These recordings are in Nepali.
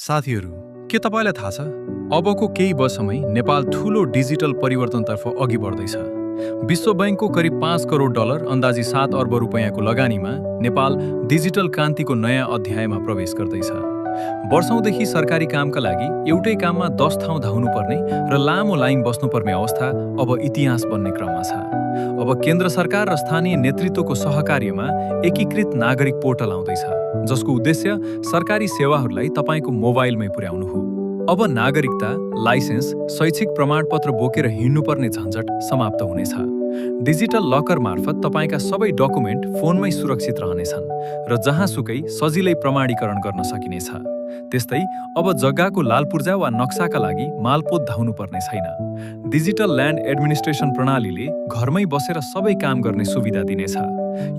साथीहरू, के तपाईलाई थाहा छ? अबको केही वर्षमै नेपाल ठूलो डिजिटल परिवर्तनतर्फ अघि बढ्दैछ। विश्व बैंकको करिब 5 करोड डलर अन्दाजी 7 अर्ब रुपैयाँको लगानीमा नेपाल डिजिटल क्रान्तिको नयाँ अध्यायमा प्रवेश गर्दैछ। वर्षौंदेखि सरकारी कामका लागि एउटै काममा 10 ठाउँ धाउनुपर्ने र लामो लाइन बस्नुपर्ने अवस्था अब इतिहास बन्ने क्रममा छ। अब केन्द्र सरकार र स्थानीय नेतृत्वको सहकार्यमा एकीकृत नागरिक पोर्टल आउँदैछ, जसको उद्देश्य सरकारी सेवाहरूलाई तपाईको मोबाइलमै पुर्याउनु हो। अब नागरिकता, लाइसेन्स, शैक्षिक प्रमाणपत्र बोकेर हिँड्नुपर्ने झन्झट समाप्त हुनेछ। डिजिटल लकर मार्फत तपाईका सबै डकुमेन्ट फोनमै सुरक्षित रहनेछन् र जहाँसुकै सजिलै प्रमाणीकरण गर्न सकिनेछ। त्यस्तै अब जग्गाको लालपुर्जा वा नक्साका लागि मालपोत धाउनु पर्ने छैन। डिजिटल ल्यान्ड एडमिनिस्ट्रेसन प्रणालीले घरमै बसेर सबै काम गर्ने सुविधा दिनेछ।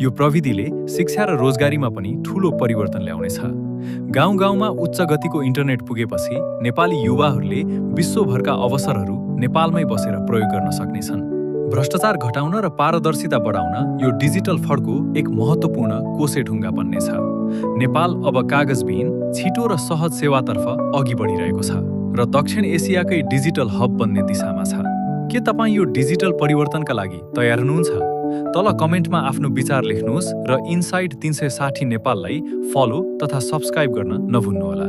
यो प्रविधिले शिक्षा र रोजगारीमा पनि ठूलो परिवर्तन ल्याउनेछ। गाउँ-गाउँमा उच्च गतिको इन्टरनेट पुगेपछि नेपाली युवाहरूले विश्वभरका अवसरहरू नेपालमै बसेर प्रयोग गर्न सक्नेछन्। भ्रष्टाचार घटाउन र पारदर्शिता बढाउन यो डिजिटल फड्को एक महत्त्वपूर्ण कोसेढुङ्गा बन्नेछ। नेपाल अब कागजविहीन, छिटो र सहज सेवातर्फ अघि बढिरहेको छ र दक्षिण एसियाकै डिजिटल हब बन्ने दिशामा छ। के तपाईँ यो डिजिटल परिवर्तनका लागि तयार हुनुहुन्छ? तल कमेन्टमा आफ्नो विचार लेख्नुहोस् र इनसाइट 360 नेपाललाई फलो तथा सब्स्क्राइब गर्न नभुल्नुहोला।